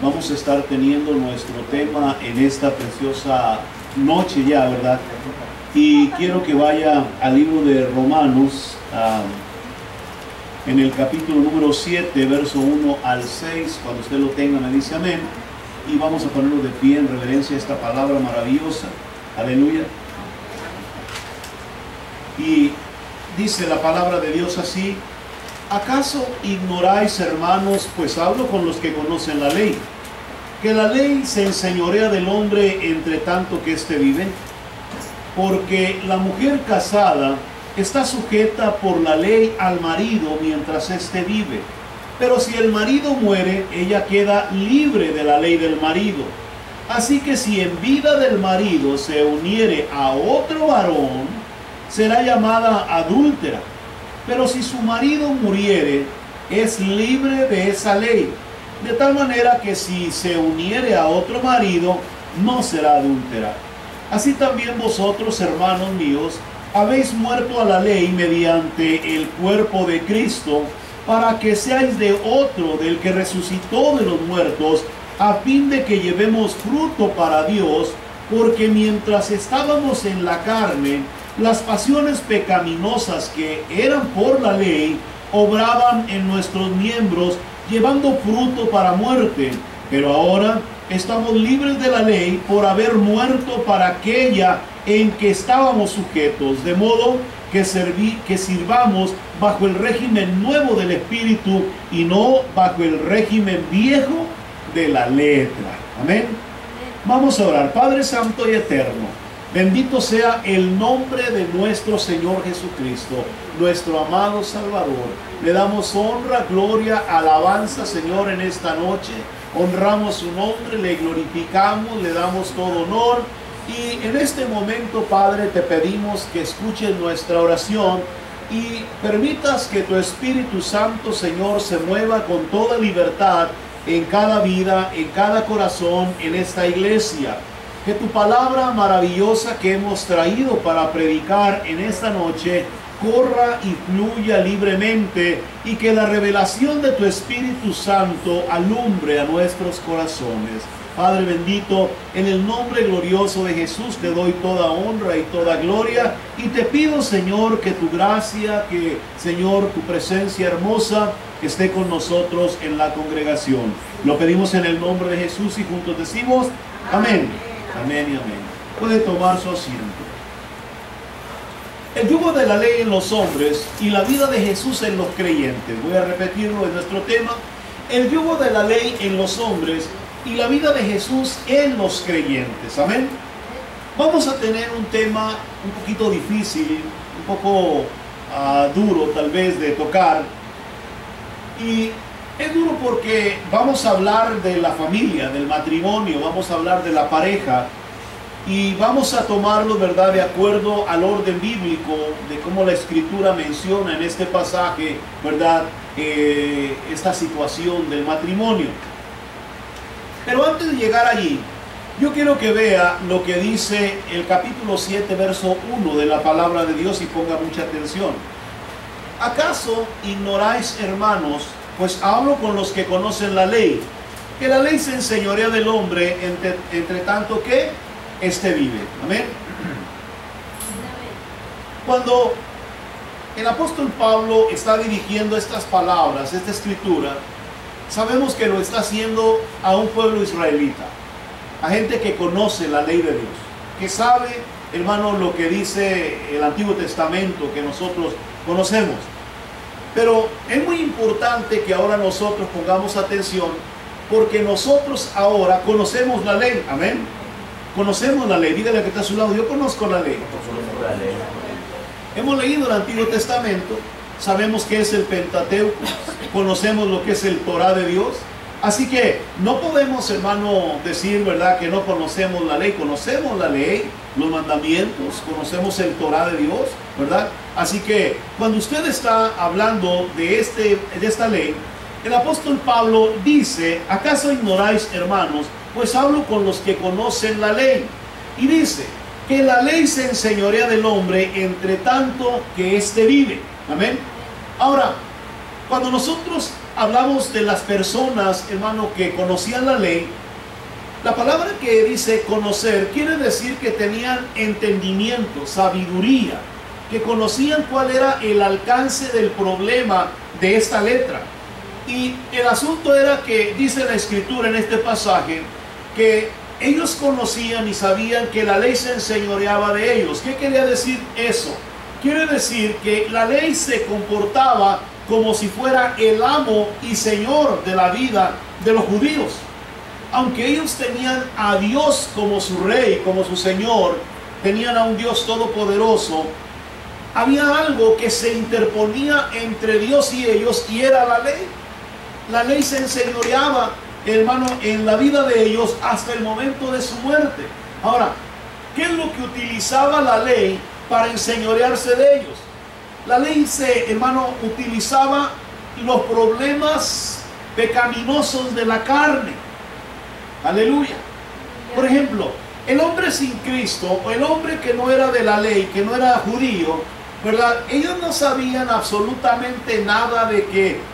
Vamos a estar teniendo nuestro tema en esta preciosa noche ya, ¿verdad? Y quiero que vaya al libro de Romanos, en el capítulo número 7, verso 1 al 6. Cuando usted lo tenga me dice amén. Y vamos a ponerlo de pie en reverencia a esta palabra maravillosa. Aleluya. Y dice la palabra de Dios así: ¿acaso ignoráis, hermanos, pues hablo con los que conocen la ley, que la ley se enseñorea del hombre entre tanto que éste vive? Porque la mujer casada está sujeta por la ley al marido mientras éste vive. Pero si el marido muere, ella queda libre de la ley del marido. Así que si en vida del marido se uniere a otro varón, será llamada adúltera. Pero si su marido muriere, es libre de esa ley. De tal manera que si se uniere a otro marido, no será adúltera. Así también vosotros, hermanos míos, habéis muerto a la ley mediante el cuerpo de Cristo, para que seáis de otro, del que resucitó de los muertos, a fin de que llevemos fruto para Dios, porque mientras estábamos en la carne, las pasiones pecaminosas que eran por la ley obraban en nuestros miembros, llevando fruto para muerte. Pero ahora estamos libres de la ley por haber muerto para aquella en que estábamos sujetos, de modo que sirvamos bajo el régimen nuevo del Espíritu y no bajo el régimen viejo de la letra. Amén. Vamos a orar. Padre Santo y Eterno, bendito sea el nombre de nuestro Señor Jesucristo, nuestro amado Salvador. Le damos honra, gloria, alabanza, Señor, en esta noche. Honramos su nombre, le glorificamos, le damos todo honor. Y en este momento, Padre, te pedimos que escuches nuestra oración y permitas que tu Espíritu Santo, Señor, se mueva con toda libertad en cada vida, en cada corazón, en esta iglesia. Que tu palabra maravillosa que hemos traído para predicar en esta noche corra y fluya libremente, y que la revelación de tu Espíritu Santo alumbre a nuestros corazones. Padre bendito, en el nombre glorioso de Jesús te doy toda honra y toda gloria, y te pido, Señor, que tu gracia, que, Señor, tu presencia hermosa esté con nosotros en la congregación. Lo pedimos en el nombre de Jesús y juntos decimos amén. Amén y amén. Puede tomar su asiento. El yugo de la ley en los hombres y la vida de Jesús en los creyentes. Voy a repetirlo en nuestro tema. El yugo de la ley en los hombres y la vida de Jesús en los creyentes. Amén. Vamos a tener un tema un poquito difícil, un poco duro tal vez de tocar. Y es duro porque vamos a hablar de la familia, del matrimonio, vamos a hablar de la pareja, y vamos a tomarlo, ¿verdad?, de acuerdo al orden bíblico, de cómo la Escritura menciona en este pasaje, ¿verdad?, esta situación del matrimonio. Pero antes de llegar allí, yo quiero que vea lo que dice el capítulo 7, verso 1 de la palabra de Dios, y ponga mucha atención. ¿Acaso ignoráis, hermanos, pues hablo con los que conocen la ley, que la ley se enseñorea del hombre entre tanto que éste vive? Amén. Cuando el apóstol Pablo está dirigiendo estas palabras, esta escritura, sabemos que lo está haciendo a un pueblo israelita, a gente que conoce la ley de Dios, que sabe, hermano, lo que dice el Antiguo Testamento que nosotros conocemos. Pero es muy importante que ahora nosotros pongamos atención, porque nosotros ahora conocemos la ley. Amén. Conocemos la ley. Dígale que está a su lado: yo conozco la ley. Hemos leído el Antiguo Testamento, sabemos que es el Pentateuco, conocemos lo que es el Torá de Dios. Así que no podemos, hermano, decir, ¿verdad?, que no conocemos la ley. Conocemos la ley, los mandamientos, conocemos el Torá de Dios, ¿verdad? Así que cuando usted está hablando de esta ley, el apóstol Pablo dice: ¿acaso ignoráis, hermanos? Pues hablo con los que conocen la ley. Y dice que la ley se enseñorea del hombre entre tanto que éste vive. Amén. Ahora, cuando nosotros hablamos de las personas, hermano, que conocían la ley, la palabra que dice conocer quiere decir que tenían entendimiento, sabiduría, que conocían cuál era el alcance del problema de esta letra. Y el asunto era que dice la escritura en este pasaje que ellos conocían y sabían que la ley se enseñoreaba de ellos. ¿Qué quería decir eso? Quiere decir que la ley se comportaba como si fuera el amo y señor de la vida de los judíos. Aunque ellos tenían a Dios como su rey, como su señor, tenían a un Dios todopoderoso, había algo que se interponía entre Dios y ellos, y era la ley. La ley se enseñoreaba, hermano, en la vida de ellos hasta el momento de su muerte. Ahora, ¿qué es lo que utilizaba la ley para enseñorearse de ellos? La ley hermano, utilizaba los problemas pecaminosos de la carne. Aleluya. Por ejemplo, el hombre sin Cristo, o el hombre que no era de la ley, que no era judío, ¿verdad? Ellos no sabían absolutamente nada de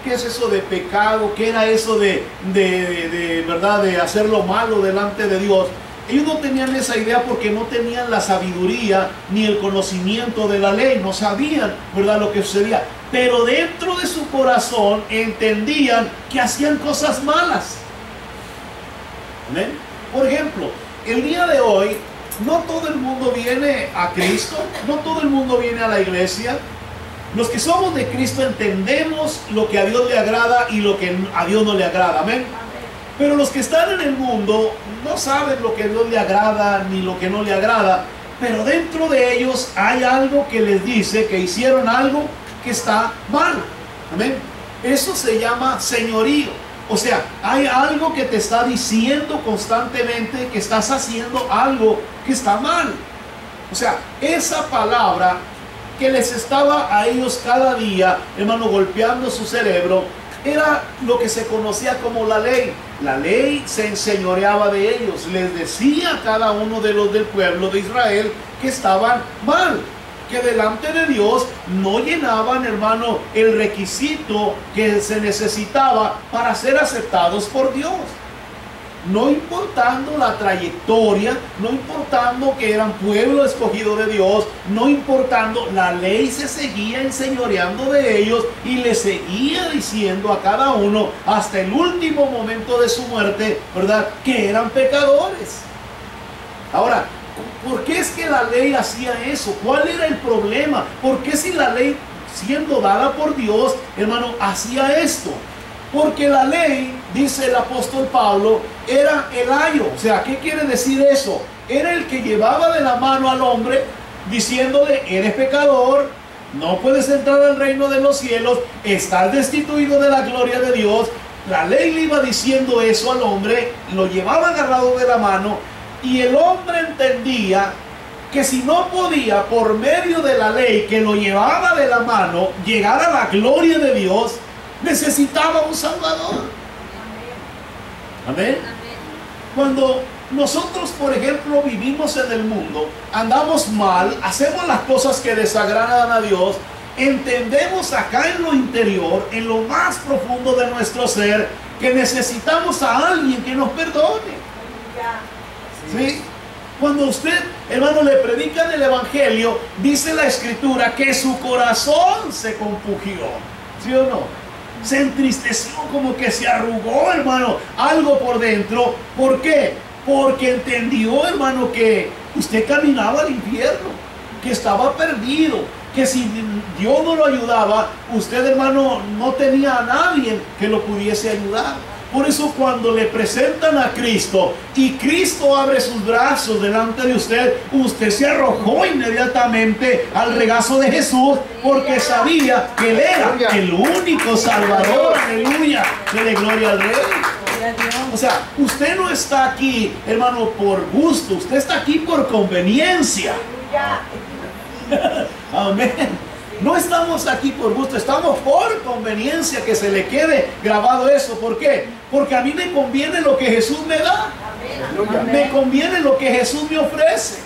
qué es eso de pecado, qué era eso ¿verdad? De hacer lo malo delante de Dios. Ellos no tenían esa idea porque no tenían la sabiduría ni el conocimiento de la ley, no sabían, ¿verdad?, lo que sucedía. Pero dentro de su corazón entendían que hacían cosas malas. ¿Amén? Por ejemplo, el día de hoy, no todo el mundo viene a Cristo, no todo el mundo viene a la iglesia. Los que somos de Cristo entendemos lo que a Dios le agrada y lo que a Dios no le agrada. Amén. Pero los que están en el mundo no saben lo que a Dios le agrada ni lo que no le agrada. Pero dentro de ellos hay algo que les dice que hicieron algo que está mal. Amén. Eso se llama señorío. O sea, hay algo que te está diciendo constantemente que estás haciendo algo que está mal. O sea, esa palabra que les estaba a ellos cada día, hermano, golpeando su cerebro, era lo que se conocía como la ley. La ley se enseñoreaba de ellos, les decía a cada uno de los del pueblo de Israel que estaban mal, que delante de Dios no llenaban, hermano, el requisito que se necesitaba para ser aceptados por Dios. No importando la trayectoria, no importando que eran pueblo escogido de Dios, no importando, la ley se seguía enseñoreando de ellos y les seguía diciendo a cada uno hasta el último momento de su muerte, ¿verdad?, que eran pecadores. Ahora, ¿por qué es que la ley hacía eso? ¿Cuál era el problema? ¿Por qué si la ley, siendo dada por Dios, hermano, hacía esto? Porque la ley, dice el apóstol Pablo, era el ayo. O sea, ¿qué quiere decir eso? Era el que llevaba de la mano al hombre diciéndole: eres pecador, no puedes entrar al reino de los cielos, estás destituido de la gloria de Dios. La ley le iba diciendo eso al hombre, lo llevaba agarrado de la mano, y el hombre entendía que si no podía, por medio de la ley que lo llevaba de la mano, llegar a la gloria de Dios, necesitaba un Salvador. Amén. Cuando nosotros, por ejemplo, vivimos en el mundo, andamos mal, hacemos las cosas que desagradan a Dios, entendemos acá en lo interior, en lo más profundo de nuestro ser, que necesitamos a alguien que nos perdone. ¿Sí? Cuando usted, hermano, le predican el evangelio, dice la escritura que su corazón se compungió. ¿Sí o no? Se entristeció, como que se arrugó, hermano, algo por dentro. ¿Por qué? Porque entendió, hermano, que usted caminaba al infierno, que estaba perdido, que si Dios no lo ayudaba, usted, hermano, no tenía a nadie que lo pudiese ayudar. Por eso cuando le presentan a Cristo y Cristo abre sus brazos delante de usted, usted se arrojó inmediatamente al regazo de Jesús, porque sabía que Él era el único Salvador. Aleluya, dele gloria al Rey. O sea, usted no está aquí, hermano, por gusto, usted está aquí por conveniencia. Amén. No estamos aquí por gusto, estamos por conveniencia, que se le quede grabado eso. ¿Por qué? Porque a mí me conviene lo que Jesús me da. Amén. Me conviene lo que Jesús me ofrece.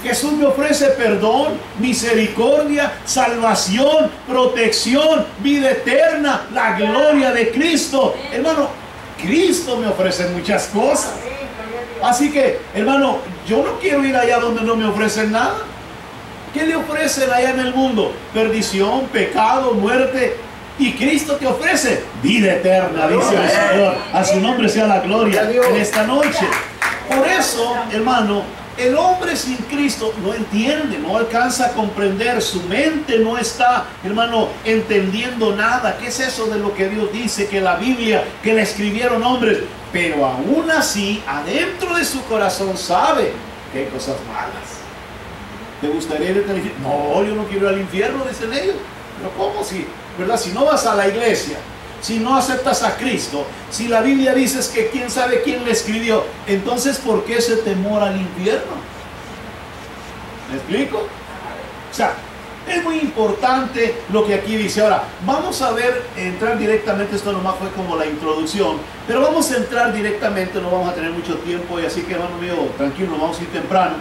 Jesús me ofrece perdón, misericordia, salvación, protección, vida eterna, la gloria de Cristo. Hermano, Cristo me ofrece muchas cosas. Así que, hermano, yo no quiero ir allá donde no me ofrecen nada. ¿Qué le ofrecen allá en el mundo? Perdición, pecado, muerte. Y Cristo te ofrece vida eterna, dice el Señor. A su nombre sea la gloria en esta noche. Por eso, hermano, el hombre sin Cristo no entiende, no alcanza a comprender, su mente no está, hermano, entendiendo nada. ¿Qué es eso de lo que Dios dice? Que la Biblia, que la escribieron hombres, pero aún así, adentro de su corazón sabe que hay cosas malas. ¿Te gustaría ir al infierno? No, yo no quiero ir al infierno, dicen ellos. Pero ¿cómo si, verdad? Si no vas a la iglesia, si no aceptas a Cristo, si la Biblia dice que quién sabe quién le escribió, entonces ¿por qué ese temor al infierno? ¿Me explico? O sea, es muy importante lo que aquí dice. Ahora, vamos a ver, entrar directamente, esto nomás fue como la introducción, pero vamos a entrar directamente, no vamos a tener mucho tiempo, y así que hermano mío, tranquilo, nos vamos a ir temprano.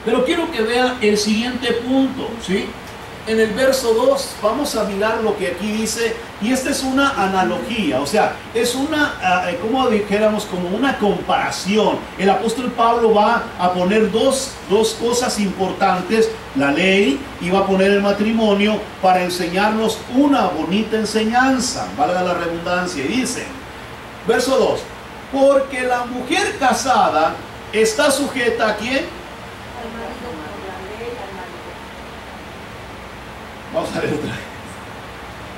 Pero quiero que vea el siguiente punto, ¿sí? En el verso 2 vamos a mirar lo que aquí dice, y esta es una analogía, o sea, es una, como dijéramos, como una comparación. El apóstol Pablo va a poner dos cosas importantes, la ley, y va a poner el matrimonio para enseñarnos una bonita enseñanza, valga la redundancia, y dice, verso 2, porque la mujer casada está sujeta ¿a quién? Vamos a ver otra vez.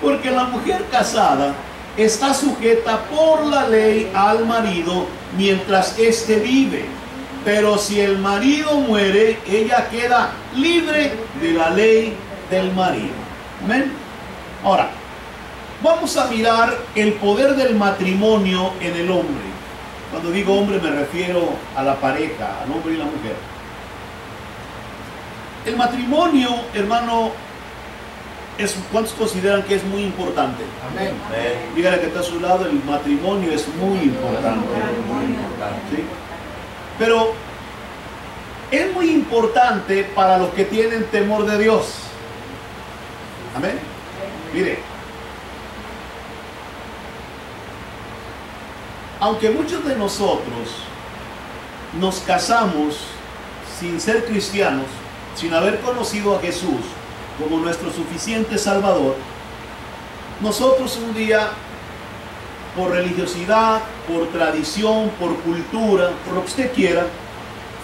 Porque la mujer casada está sujeta por la ley al marido mientras éste vive. Pero si el marido muere, ella queda libre de la ley del marido. ¿Amén? Ahora, vamos a mirar el poder del matrimonio en el hombre. Cuando digo hombre me refiero a la pareja, al hombre y la mujer. El matrimonio, hermano, ¿cuántos consideran que es muy importante? Amén. Dígale que está a su lado, el matrimonio es muy importante. ¿Sí? Pero es muy importante para los que tienen temor de Dios. Amén. Mire, aunque muchos de nosotros nos casamos sin ser cristianos, sin haber conocido a Jesús como nuestro suficiente Salvador, nosotros un día, por religiosidad, por tradición, por cultura, por lo que usted quiera,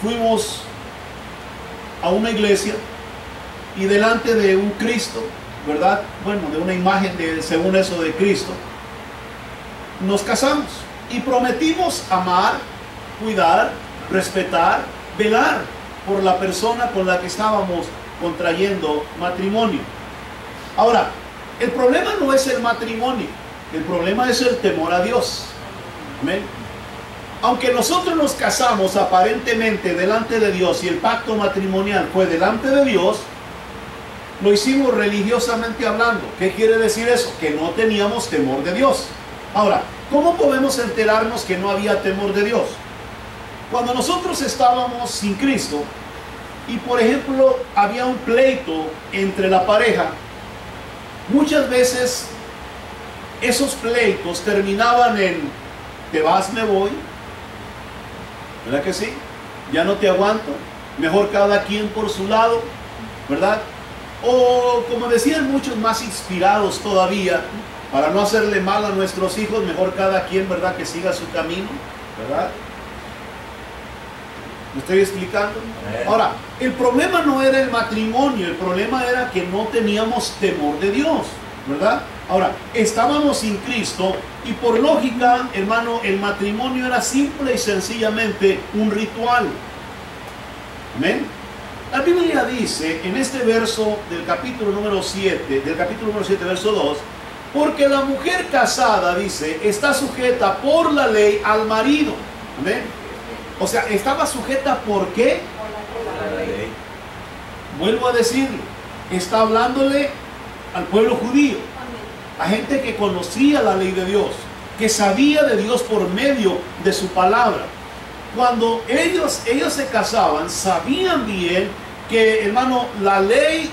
fuimos a una iglesia y delante de un Cristo, ¿verdad? Bueno, de una imagen según eso de Cristo, nos casamos y prometimos amar, cuidar, respetar, velar por la persona con la que estábamos contrayendo matrimonio. Ahora, el problema no es el matrimonio, el problema es el temor a Dios. Amén. Aunque nosotros nos casamos aparentemente delante de Dios y el pacto matrimonial fue delante de Dios, lo hicimos religiosamente hablando. ¿Qué quiere decir eso? Que no teníamos temor de Dios. Ahora, ¿cómo podemos enterarnos que no había temor de Dios? Cuando nosotros estábamos sin Cristo, y por ejemplo había un pleito entre la pareja, muchas veces esos pleitos terminaban en te vas, me voy, ¿verdad que sí? Ya no te aguanto, mejor cada quien por su lado, ¿verdad? O como decían muchos más inspirados todavía, para no hacerle mal a nuestros hijos, mejor cada quien, ¿verdad?, que siga su camino, ¿verdad? ¿Me estoy explicando? Ahora, el problema no era el matrimonio, el problema era que no teníamos temor de Dios, ¿verdad? Ahora, estábamos sin Cristo y por lógica, hermano, el matrimonio era simple y sencillamente un ritual. Amén. La Biblia dice en este verso del capítulo número 7, verso 2, porque la mujer casada, dice, está sujeta por la ley al marido. Amén. O sea, estaba sujeta ¿por qué? Por la ley. Vuelvo a decirlo, está hablándole al pueblo judío, a gente que conocía la ley de Dios, que sabía de Dios por medio de su palabra. cuando ellos se casaban, sabían bien que, hermano, la ley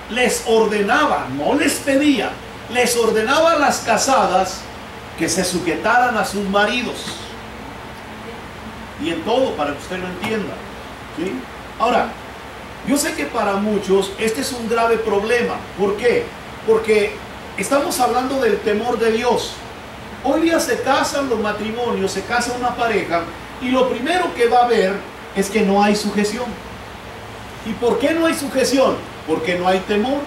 les ordenaba, no les pedía, les ordenaba a las casadas que se sujetaran a sus maridos. Y en todo, para que usted lo entienda, ¿sí? Ahora, yo sé que para muchos este es un grave problema. ¿Por qué? Porque estamos hablando del temor de Dios. Hoy día se casan los matrimonios, se casa una pareja, y lo primero que va a haber es que no hay sujeción. ¿Y por qué no hay sujeción? Porque no hay temor.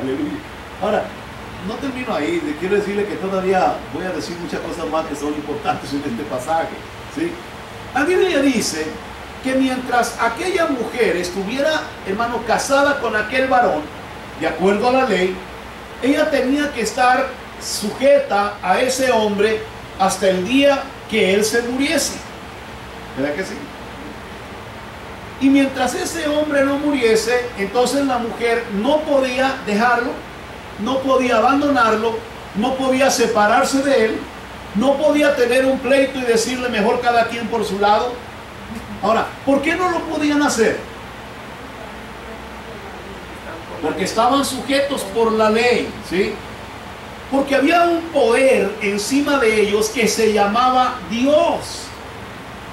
Aleluya. Ahora, no termino ahí, quiero decirle que todavía voy a decir muchas cosas más que son importantes en este pasaje, ¿sí? La Biblia dice que mientras aquella mujer estuviera, hermano, casada con aquel varón, de acuerdo a la ley, ella tenía que estar sujeta a ese hombre hasta el día que él se muriese. ¿Verdad que sí? Y mientras ese hombre no muriese, entonces la mujer no podía dejarlo, no podía abandonarlo, no podía separarse de él, no podía tener un pleito y decirle mejor cada quien por su lado. Ahora, ¿por qué no lo podían hacer? Porque estaban sujetos por la ley, ¿sí? Porque había un poder encima de ellos que se llamaba Dios.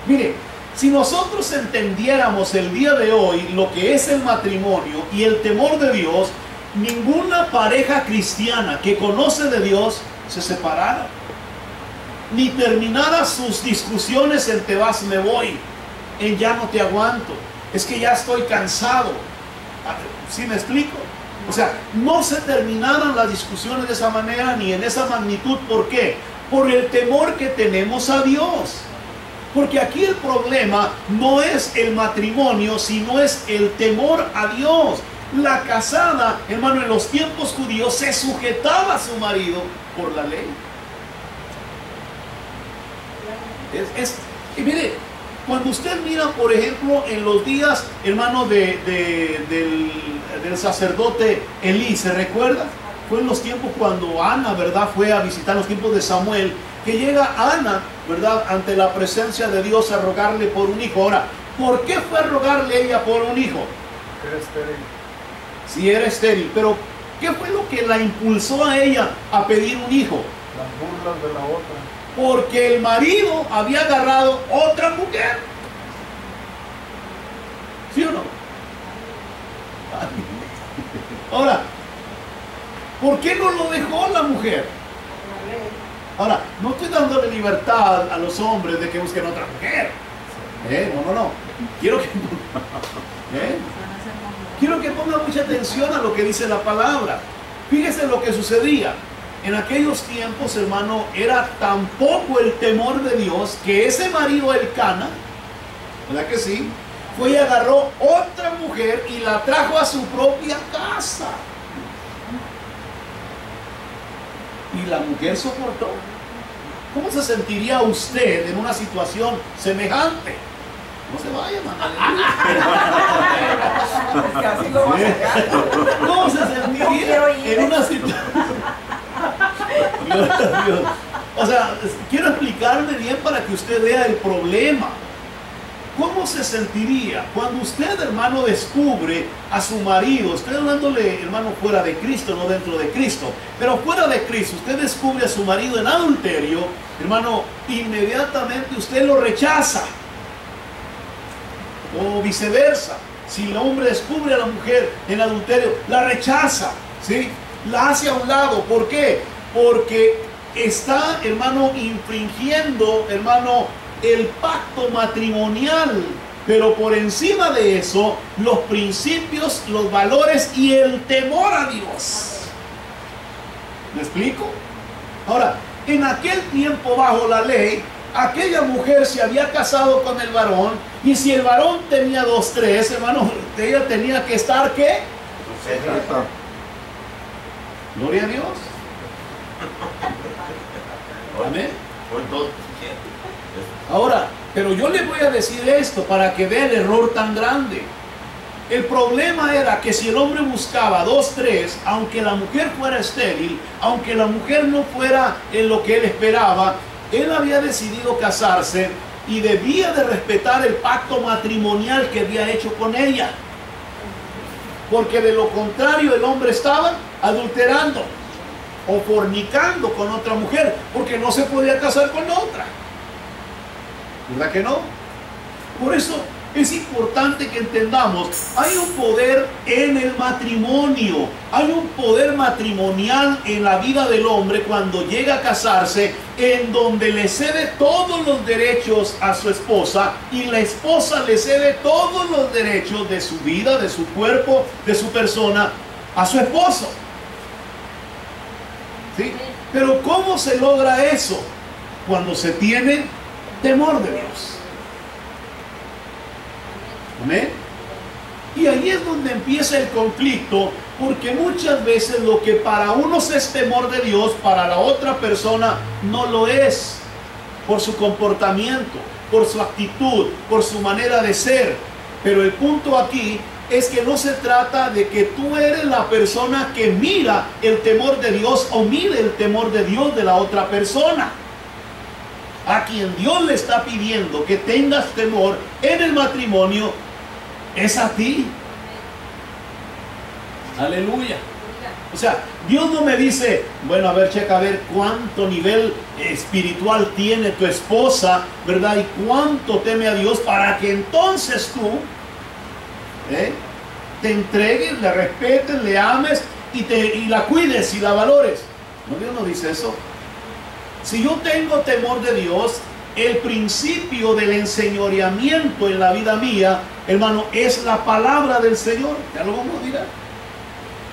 Mire, si nosotros entendiéramos el día de hoy lo que es el matrimonio y el temor de Dios, ninguna pareja cristiana que conoce de Dios se separara, ni terminara sus discusiones en te vas, me voy, en ya no te aguanto, es que ya estoy cansado. ¿Sí me explico? O sea, no se terminaran las discusiones de esa manera ni en esa magnitud. ¿Por qué? Por el temor que tenemos a Dios. Porque aquí el problema no es el matrimonio, sino es el temor a Dios. La casada, hermano, en los tiempos judíos se sujetaba a su marido por la ley. Y mire, cuando usted mira, por ejemplo, en los días, hermano, del sacerdote Elí, ¿se recuerda? Fue en los tiempos cuando Ana, ¿verdad? Fue a visitar los tiempos de Samuel, que llega Ana, ¿verdad? Ante la presencia de Dios a rogarle por un hijo. Ahora, ¿por qué fue a rogarle ella por un hijo? Era estéril. Sí, era estéril, pero ¿qué fue lo que la impulsó a ella a pedir un hijo? Las burlas de la otra. Porque el marido había agarrado otra mujer. ¿Sí o no? Ahora, ¿por qué no lo dejó la mujer? Ahora, no estoy dándole libertad a los hombres de que busquen otra mujer. No. Quiero que ponga mucha atención a lo que dice la palabra. Fíjese lo que sucedía. En aquellos tiempos, hermano, era tan poco el temor de Dios que ese marido Elcana, ¿verdad que sí? Fue y agarró otra mujer y la trajo a su propia casa. Y la mujer soportó. ¿Cómo se sentiría usted en una situación semejante? No se vaya, hermano. ¿Cómo se sentiría en una situación? Dios. O sea, quiero explicarme bien para que usted vea el problema. ¿Cómo se sentiría cuando usted, hermano, descubre a su marido? Estoy hablándole, hermano, fuera de Cristo, no dentro de Cristo, pero fuera de Cristo, usted descubre a su marido en adulterio, hermano, inmediatamente usted lo rechaza. O viceversa, si el hombre descubre a la mujer en adulterio, la rechaza, ¿sí? La hace a un lado. ¿Por qué? Porque está, hermano, infringiendo, hermano, el pacto matrimonial, pero por encima de eso, los principios, los valores y el temor a Dios. ¿Me explico? Ahora, en aquel tiempo bajo la ley, aquella mujer se había casado con el varón, y si el varón tenía 2, 3, hermano, ella tenía que estar, ¿qué? Gloria a Dios. Amén. Ahora, pero yo le voy a decir esto para que vea el error tan grande. El problema era que si el hombre buscaba 2, 3, aunque la mujer fuera estéril, aunque la mujer no fuera en lo que él esperaba, él había decidido casarse y debía de respetar el pacto matrimonial que había hecho con ella. Porque de lo contrario el hombre estaba adulterando o fornicando con otra mujer, porque no se podía casar con otra. ¿Verdad que no? Por eso es importante que entendamos, hay un poder en el matrimonio, hay un poder matrimonial en la vida del hombre cuando llega a casarse, en donde le cede todos los derechos a su esposa y la esposa le cede todos los derechos de su vida, de su cuerpo, de su persona a su esposo. ¿Sí? Pero ¿cómo se logra eso? Cuando se tiene temor de Dios. ¿Amén? Y ahí es donde empieza el conflicto, porque muchas veces lo que para unos es temor de Dios, para la otra persona no lo es, por su comportamiento, por su actitud, por su manera de ser. Pero el punto aquí es que no se trata de que tú eres la persona que mira el temor de Dios o mire el temor de Dios de la otra persona. A quien Dios le está pidiendo que tengas temor en el matrimonio es a ti. Aleluya. O sea, Dios no me dice, bueno, a ver, checa a ver cuánto nivel espiritual tiene tu esposa, ¿verdad? Y cuánto teme a Dios para que entonces tú te entregues, le respetes, le ames y la cuides y la valores. No, Dios no dice eso. Si yo tengo temor de Dios, el principio del enseñoreamiento en la vida mía, hermano, es la palabra del Señor. Ya lo vamos a mirar.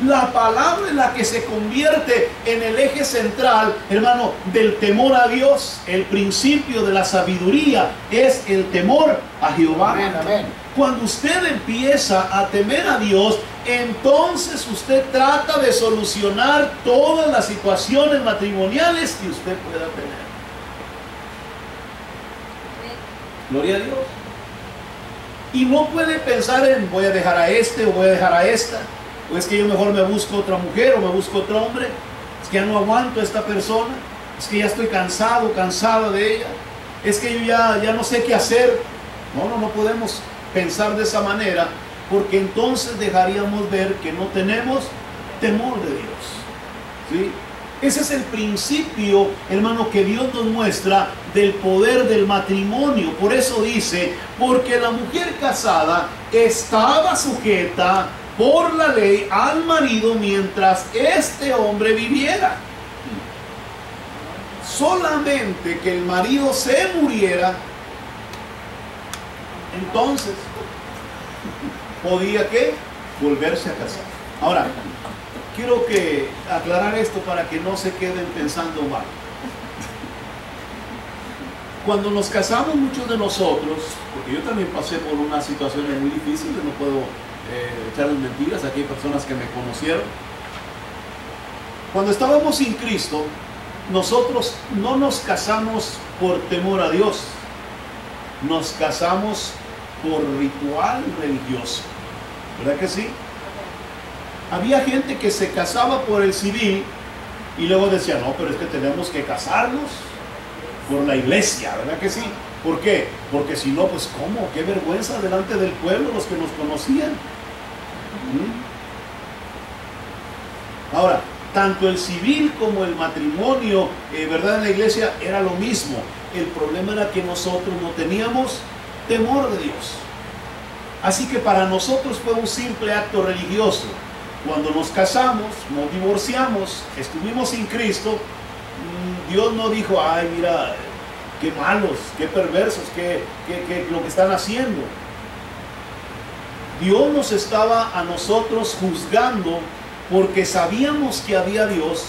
La palabra es la que se convierte en el eje central, hermano, del temor a Dios. El principio de la sabiduría es el temor a Jehová. Amén, amén. Cuando usted empieza a temer a Dios, entonces usted trata de solucionar todas las situaciones matrimoniales que usted pueda tener. Gloria a Dios. Y no puede pensar en voy a dejar a este o voy a dejar a esta, o es que yo mejor me busco otra mujer o me busco otro hombre, es que ya no aguanto a esta persona, es que ya estoy cansado, cansada de ella, es que yo ya no sé qué hacer. No podemos pensar de esa manera, porque entonces dejaríamos ver que no tenemos temor de Dios. ¿Sí? Ese es el principio, hermano, que Dios nos muestra del poder del matrimonio. Por eso dice, porque la mujer casada estaba sujeta por la ley al marido mientras este hombre viviera. Solamente que el marido se muriera, entonces podía ¿qué? Volverse a casar. Ahora, quiero aclarar esto para que no se queden pensando mal. Cuando nos casamos, muchos de nosotros, porque yo también pasé por unas situaciones muy difíciles, no puedo echarles mentiras, aquí hay personas que me conocieron. Cuando estábamos sin Cristo, nosotros no nos casamos por temor a Dios, nos casamos por ritual religioso. ¿Verdad que sí? Había gente que se casaba por el civil y luego decía, no, pero es que tenemos que casarnos por la iglesia, ¿verdad que sí? ¿Por qué? Porque si no, pues ¿cómo? Qué vergüenza delante del pueblo, los que nos conocían. Ahora, tanto el civil como el matrimonio, ¿verdad? En la iglesia era lo mismo. El problema era que nosotros no teníamos temor de Dios. Así que para nosotros fue un simple acto religioso. Cuando nos casamos, nos divorciamos, estuvimos sin Cristo, Dios no dijo, ay, mira, qué malos, qué perversos, qué lo que están haciendo. Dios nos estaba a nosotros juzgando porque sabíamos que había Dios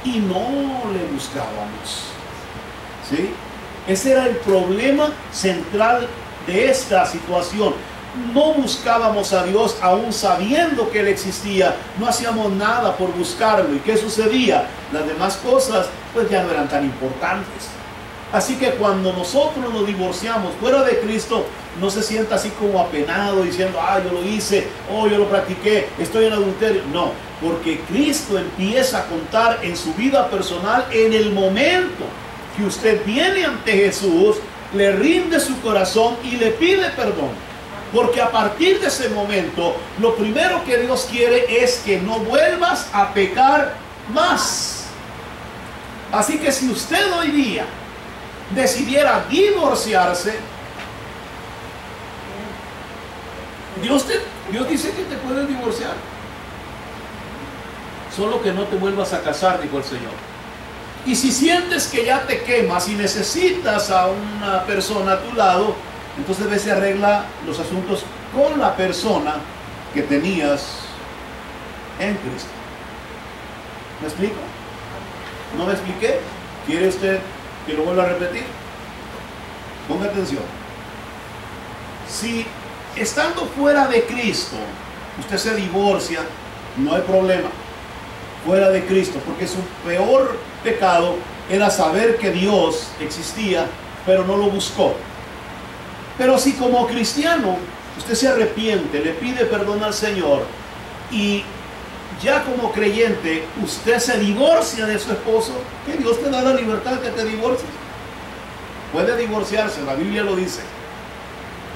y no le buscábamos. ¿Sí? Ese era el problema central de esta situación. No buscábamos a Dios aún sabiendo que Él existía, no hacíamos nada por buscarlo. ¿Y qué sucedía? Las demás cosas pues ya no eran tan importantes. Así que cuando nosotros nos divorciamos fuera de Cristo, no se sienta así como apenado diciendo, ah, yo lo hice, oh, yo lo practiqué, estoy en adulterio. No, porque Cristo empieza a contar en su vida personal en el momento que usted viene ante Jesús, le rinde su corazón y le pide perdón. Porque a partir de ese momento, lo primero que Dios quiere es que no vuelvas a pecar más. Así que si usted hoy día decidiera divorciarse, Dios dice que te puedes divorciar. Solo que no te vuelvas a casar, dijo el Señor. Y si sientes que ya te quemas y necesitas a una persona a tu lado, entonces ve si arregla los asuntos con la persona que tenías en Cristo. ¿Me explico? ¿No me expliqué? ¿Quiere usted que lo vuelva a repetir? Ponga atención. Si estando fuera de Cristo usted se divorcia, no hay problema. Fuera de Cristo, porque su peor pecado era saber que Dios existía, pero no lo buscó. Pero si como cristiano usted se arrepiente, le pide perdón al Señor y ya como creyente usted se divorcia de su esposo, que Dios te da la libertad que te divorcies. Puede divorciarse, la Biblia lo dice,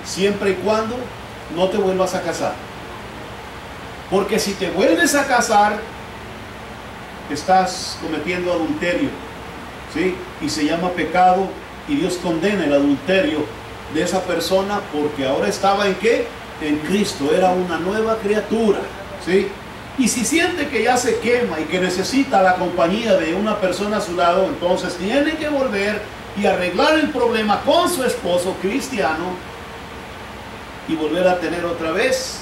siempre y cuando no te vuelvas a casar. Porque si te vuelves a casar, estás cometiendo adulterio, ¿sí? Y se llama pecado, y Dios condena el adulterio de esa persona, porque ahora estaba ¿en qué? En Cristo, era una nueva criatura, ¿sí? Y si siente que ya se quema y que necesita la compañía de una persona a su lado, entonces tiene que volver y arreglar el problema con su esposo cristiano y volver a tener otra vez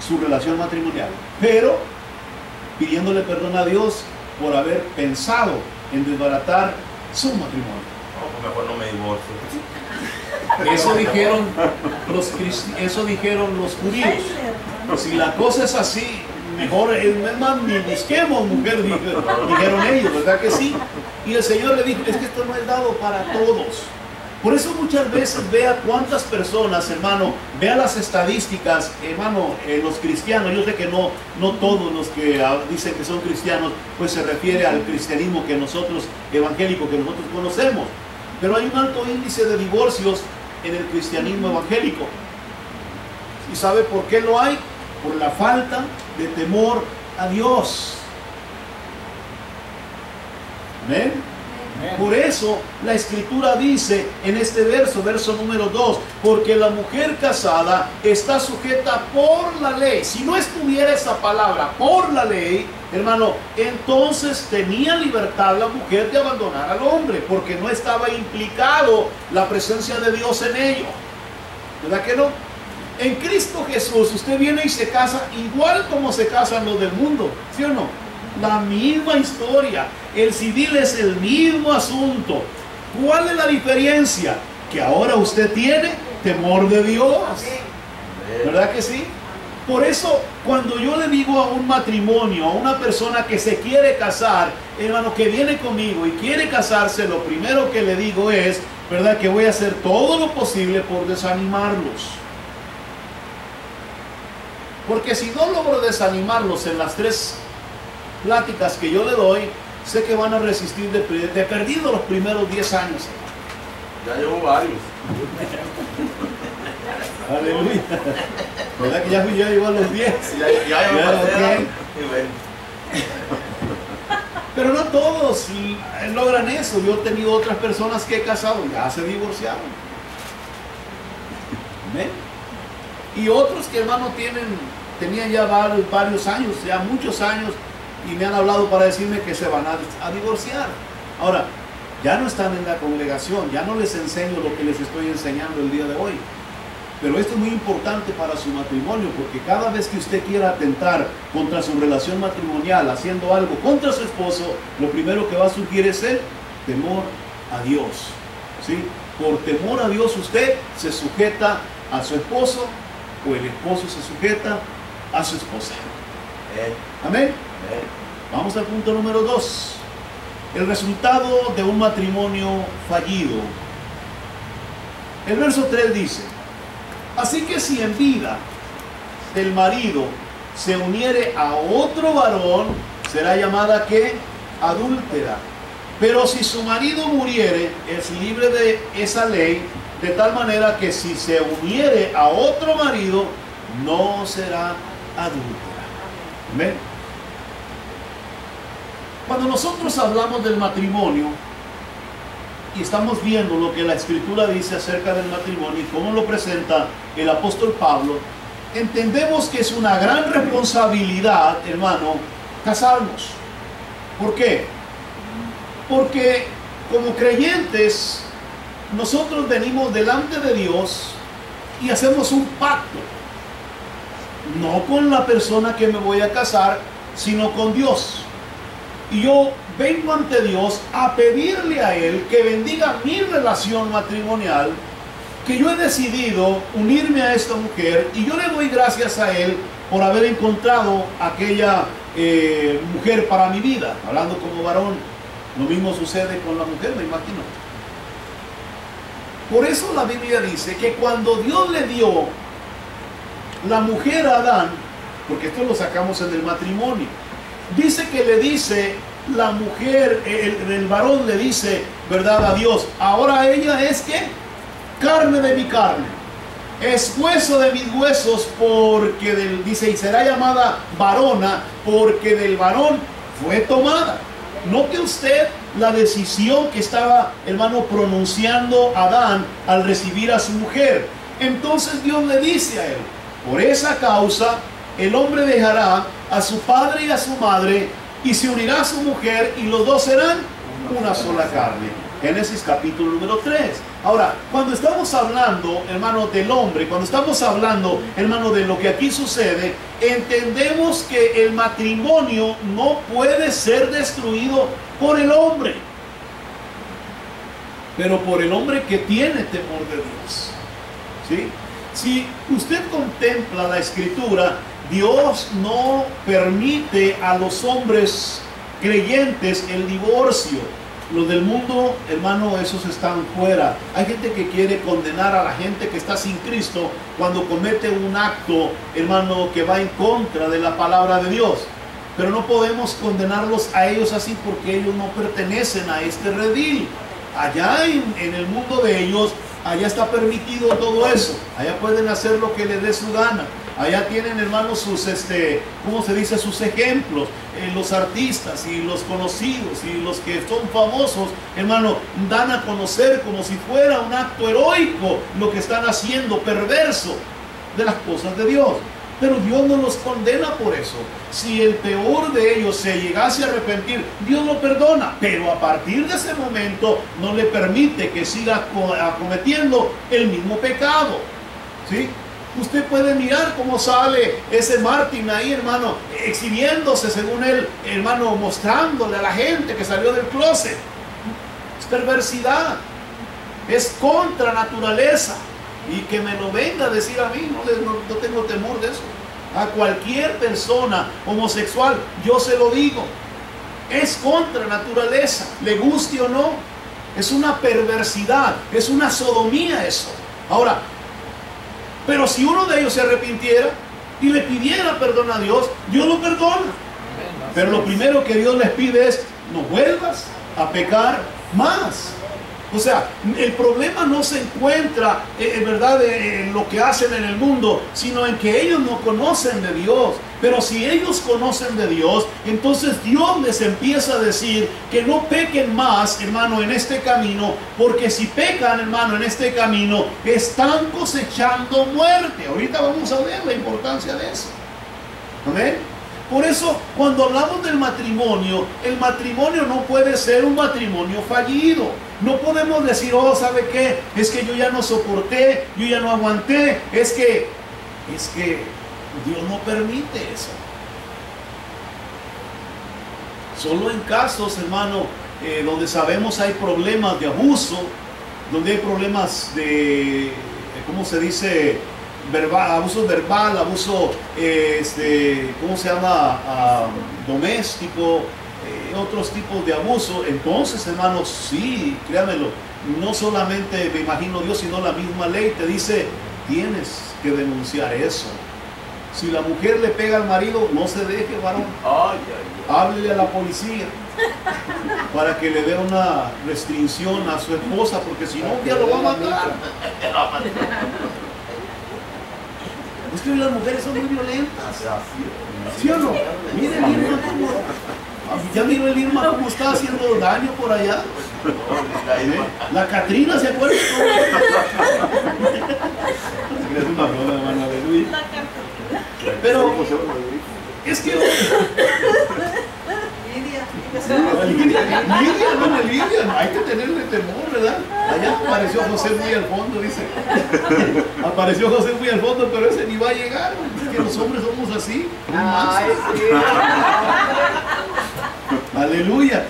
su relación matrimonial, pero pidiéndole perdón a Dios por haber pensado en desbaratar su matrimonio. No, pues mejor no me divorcio. Eso dijeron los judíos. Si la cosa es así, mejor es más, ni busquemos mujer, dijeron ellos, ¿verdad que sí? Y el Señor le dijo, es que esto no es dado para todos. Por eso muchas veces vea cuántas personas, hermano, vea las estadísticas, hermano, los cristianos. Yo sé que no todos los que dicen que son cristianos, pues se refiere al cristianismo que nosotros, evangélico, que nosotros conocemos. Pero hay un alto índice de divorcios en el cristianismo evangélico. ¿Y sabe por qué lo hay? Por la falta de temor a Dios. ¿Amén? Por eso la Escritura dice en este verso número 2, porque la mujer casada está sujeta por la ley. Si no estuviera esa palabra, por la ley, hermano, entonces tenía libertad la mujer de abandonar al hombre, porque no estaba implicado la presencia de Dios en ello. ¿Verdad que no? En Cristo Jesús usted viene y se casa igual como se casan los del mundo, ¿sí o no? La misma historia, el civil es el mismo asunto. ¿Cuál es la diferencia? Que ahora usted tiene temor de Dios. ¿Verdad que sí? Por eso, cuando yo le digo a un matrimonio, a una persona que se quiere casar, hermano, que viene conmigo y quiere casarse, lo primero que le digo es, ¿verdad?, que voy a hacer todo lo posible por desanimarlos. Porque si no logro desanimarlos en las 3 pláticas que yo le doy, sé que van a resistir de perdido los primeros 10 años. Ya llevo varios. Aleluya. ¿Verdad que ya llegó a los 10? Ya Okay. Pero no todos logran eso. Yo he tenido otras personas que he casado, ya se divorciaron. ¿Ven? Y otros que, hermano, tenían ya varios años, ya muchos años, y me han hablado para decirme que se van a divorciar. Ahora, ya no están en la congregación, ya no les enseño lo que les estoy enseñando el día de hoy. Pero esto es muy importante para su matrimonio, porque cada vez que usted quiera atentar contra su relación matrimonial, haciendo algo contra su esposo, lo primero que va a surgir es el temor a Dios. ¿Sí? Por temor a Dios usted se sujeta a su esposo, o el esposo se sujeta a su esposa. Amén. Vamos al punto número 2. El resultado de un matrimonio fallido. El verso 3 dice: así que si en vida del marido se uniere a otro varón, será llamada ¿qué? Adúltera. Pero si su marido muriere, es libre de esa ley, de tal manera que si se uniere a otro marido, no será adúltera. ¿Amén? Cuando nosotros hablamos del matrimonio y estamos viendo lo que la Escritura dice acerca del matrimonio y cómo lo presenta el apóstol Pablo, entendemos que es una gran responsabilidad, hermano, casarnos. ¿Por qué? Porque como creyentes, nosotros venimos delante de Dios y hacemos un pacto. No con la persona que me voy a casar, sino con Dios. Y yo vengo ante Dios a pedirle a Él que bendiga mi relación matrimonial, que yo he decidido unirme a esta mujer, y yo le doy gracias a Él por haber encontrado aquella mujer para mi vida, hablando como varón. Lo mismo sucede con la mujer, me imagino. Por eso la Biblia dice que cuando Dios le dio la mujer a Adán, porque esto lo sacamos en el matrimonio, dice que le dice la mujer, el varón le dice, ¿verdad?, a Dios, ahora ella es ¿qué? Carne de mi carne, es hueso de mis huesos, porque dice, y será llamada varona, porque del varón fue tomada. Note usted la decisión que estaba, hermano, pronunciando Adán al recibir a su mujer. Entonces Dios le dice a él, por esa causa el hombre dejará a su padre y a su madre y se unirá a su mujer y los dos serán una sola carne. Génesis capítulo número 3. Ahora, cuando estamos hablando, hermano, del hombre, cuando estamos hablando, hermano, de lo que aquí sucede, entendemos que el matrimonio no puede ser destruido por el hombre, pero por el hombre que tiene temor de Dios. ¿Sí? Si usted contempla la Escritura, Dios no permite a los hombres creyentes el divorcio. Los del mundo, hermano, esos están fuera. Hay gente que quiere condenar a la gente que está sin Cristo cuando comete un acto, hermano, que va en contra de la palabra de Dios. Pero no podemos condenarlos a ellos así, porque ellos no pertenecen a este redil. Allá en el mundo de ellos, allá está permitido todo eso. Allá pueden hacer lo que les dé su gana. Allá tienen, hermanos, sus, ¿cómo se dice? Sus ejemplos. Los artistas y los conocidos y los que son famosos, hermano, dan a conocer como si fuera un acto heroico lo que están haciendo, perverso, de las cosas de Dios. Pero Dios no los condena por eso. Si el peor de ellos se llegase a arrepentir, Dios lo perdona. Pero a partir de ese momento no le permite que siga cometiendo el mismo pecado. ¿Sí? Usted puede mirar cómo sale ese Martín ahí, hermano, exhibiéndose según él, hermano, mostrándole a la gente que salió del closet. Es perversidad. Es contra naturaleza. Y que me lo venga a decir a mí, no tengo temor de eso. A cualquier persona homosexual, yo se lo digo. Es contra naturaleza, le guste o no. Es una perversidad, es una sodomía eso. Ahora, pero si uno de ellos se arrepintiera y le pidiera perdón a Dios, Dios lo perdona. Pero lo primero que Dios les pide es, no vuelvas a pecar más. O sea, el problema no se encuentra, en verdad, en lo que hacen en el mundo, sino en que ellos no conocen de Dios. Pero si ellos conocen de Dios, entonces Dios les empieza a decir que no pequen más, hermano, en este camino, porque si pecan, hermano, en este camino, están cosechando muerte. Ahorita vamos a ver la importancia de eso. ¿Amén? Por eso, cuando hablamos del matrimonio, el matrimonio no puede ser un matrimonio fallido. No podemos decir, oh, ¿sabe qué? Es que yo ya no soporté, yo ya no aguanté. Es que Dios no permite eso. Solo en casos, hermano, donde sabemos hay problemas de abuso, donde hay problemas de, ¿cómo se dice? Abuso verbal, abuso, ¿cómo se llama? Doméstico, otros tipos de abuso. Entonces, hermanos, sí, créanmelo, no solamente me imagino Dios, sino la misma ley te dice, tienes que denunciar eso. Si la mujer le pega al marido, no se deje, varón. Ay, Háblele a la policía para que le dé una restricción a su esposa, porque si no, ya lo va a matar. Es que hoy las mujeres son muy violentas. ¿Sí o no? Miren, Irma, cómo... Ya miró el Irma cómo está haciendo daño por allá. La Catrina, ¿se acuerda? Es una broma, hermano, aleluya. Pero es que Lidia, hay que tenerle temor, ¿verdad? Allá apareció José muy al fondo, dice. Apareció José muy al fondo, pero ese ni va a llegar. Es que los hombres somos así, muy mansos. Aleluya.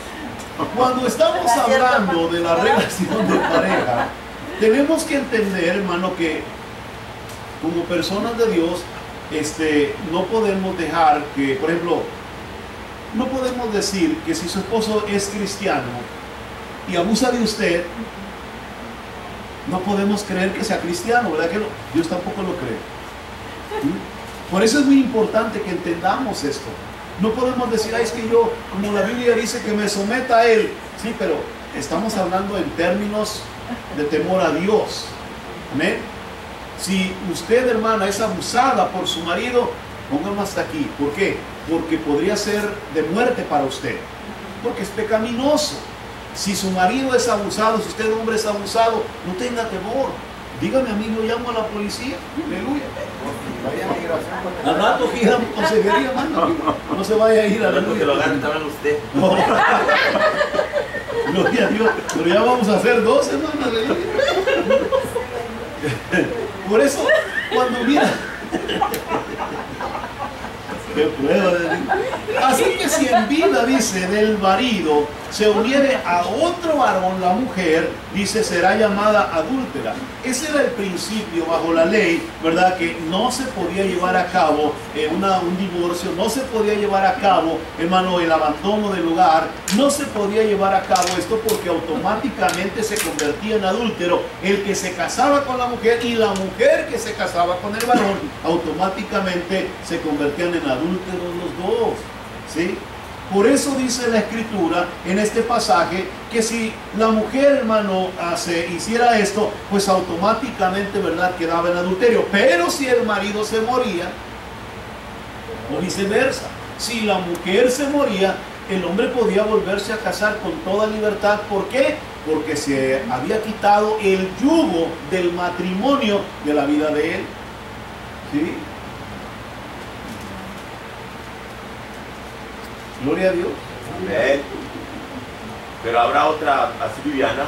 Cuando estamos hablando de la relación de pareja, tenemos que entender, hermano, que como personas de Dios, no podemos dejar que, por ejemplo, no podemos decir que si su esposo es cristiano y abusa de usted, no podemos creer que sea cristiano, ¿verdad que no? Dios tampoco lo cree. Por eso es muy importante que entendamos esto. No podemos decir, es que yo, como la Biblia dice, que me someta a él. Sí, pero estamos hablando en términos de temor a Dios. Amén. Si usted, hermana, es abusada por su marido, póngalo hasta aquí. ¿Por qué? Porque podría ser de muerte para usted. Porque es pecaminoso. Si su marido es abusado, si usted, hombre, es abusado, no tenga temor. Dígame, amigo, llamo a la policía. Aleluya. Al rato que ir a consejería, hermano. No se vaya a ir, aleluya. Que lo agarren también usted. No. Gloria a Dios. Pero ya vamos a hacer 2, hermano. Aleluya. Por eso, cuando mira... ¡Qué prueba de Dios! Así que si en vida, dice, del marido se uniere a otro varón, la mujer, dice, será llamada adúltera. Ese era el principio bajo la ley, ¿verdad? Que no se podía llevar a cabo un divorcio, no se podía llevar a cabo, hermano, el abandono del hogar, no se podía llevar a cabo esto porque automáticamente se convertía en adúltero el que se casaba con la mujer, y la mujer que se casaba con el varón, automáticamente se convertían en adúlteros los dos, ¿sí? Por eso dice la Escritura en este pasaje que si la mujer, hermano, hiciera esto, pues automáticamente, ¿verdad?, quedaba en adulterio. Pero si el marido se moría, o viceversa, si la mujer se moría, el hombre podía volverse a casar con toda libertad. ¿Por qué? Porque se había quitado el yugo del matrimonio de la vida de él, ¿sí? Gloria a Dios. Amén. Pero habrá otra así liviana.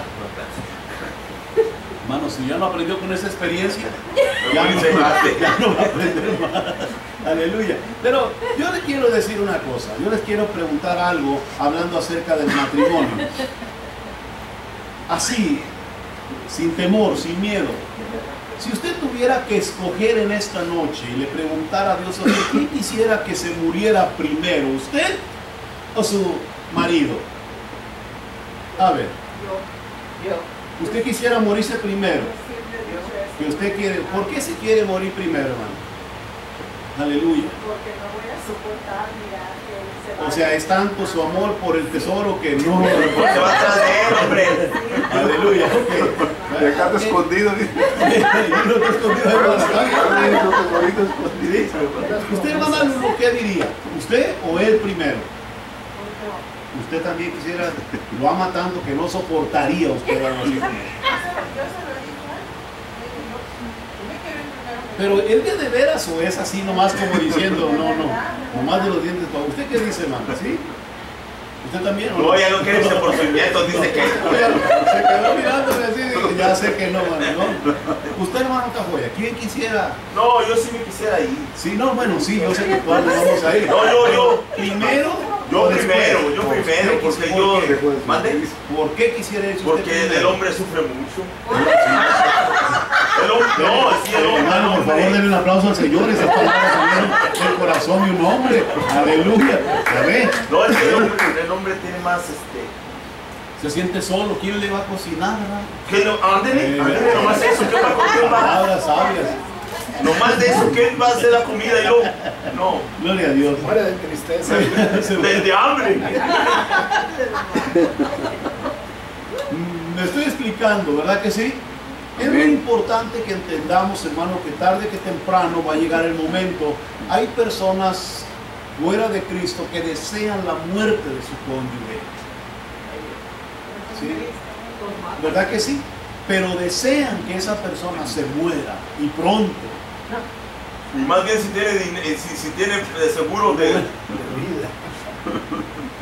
Hermano, si ya no aprendió con esa experiencia, Ya ya no va a aprender más. Aleluya. Pero yo les quiero decir una cosa. Yo les quiero preguntar algo hablando acerca del matrimonio. Así, sin temor, sin miedo. Si usted tuviera que escoger en esta noche y le preguntara a Dios, ¿quién quisiera que se muriera primero? ¿Usted o su marido? A ver. Yo. ¿Usted quisiera morirse primero? ¿Que usted quiere? ¿Por qué se quiere morir primero, hermano? Aleluya. Porque no voy a soportar mirar que él se va. O sea, es tanto su amor por el tesoro que no... Se va a traer, hombre. Aleluya. De acá está escondido. Yo no te escondido de ¿Usted, hermana, qué diría? ¿Usted o él primero? Usted también quisiera, lo ama tanto que no soportaría usted algo así. Pero él de veras o es así nomás como diciendo, nomás de los dientes. ¿Usted qué dice, hermano? ¿Sí? ¿Usted también? ¿O no? No, ya no quiere por sus nietos, dice que. Se quedó mirándome así, dije, ya sé que no, hermano, ¿no? Usted, hermano Cajoya, ¿quién quisiera? No, yo sí me quisiera ir. Sí, no, bueno, sí, yo sé que todos nos vamos a ir. No, yo. Primero. Yo o después. primero, porque yo. Mande. ¿Por qué quisiera irse usted Porque primero? el hombre sufre mucho. El hombre, no, sí, el hombre. Hermano, por favor, denle un aplauso al Señor. Esas palabras salieron del corazón de un hombre. Aleluya. ¿Ya ve? No, el hombre tiene más Se siente solo. ¿Quién le va a cocinar, hermano? ¿Qué no? Ándele, nomás eso, ¿qué va a contar? Palabras sabias. Nomás de eso, ¿quién va a hacer la comida? Y luego, no, Gloria a Dios. Muere de tristeza. de hambre. Me estoy explicando, ¿verdad que sí? Es muy importante que entendamos, hermano, que tarde que temprano va a llegar el momento. Hay personas fuera de Cristo que desean la muerte de su cónyuge. ¿Sí? ¿Verdad que sí? Pero desean que esa persona se muera y pronto. Y más bien si tiene, si tiene seguro de... vida.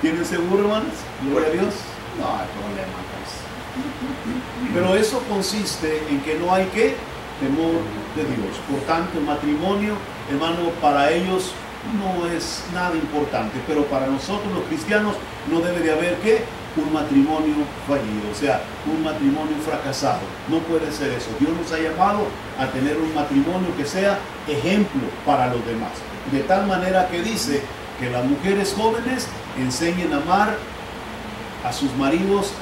¿Tienen seguro, hermanos? Gloria a Dios. No hay problema, pues. Pero eso consiste en que no hay que temor de Dios. Por tanto, el matrimonio, hermano, para ellos no es nada importante, pero para nosotros los cristianos no debe de haber que un matrimonio fallido, o sea, un matrimonio fracasado. No puede ser eso. Dios nos ha llamado a tener un matrimonio que sea ejemplo para los demás, de tal manera que dice que las mujeres jóvenes enseñen a amar a sus maridos,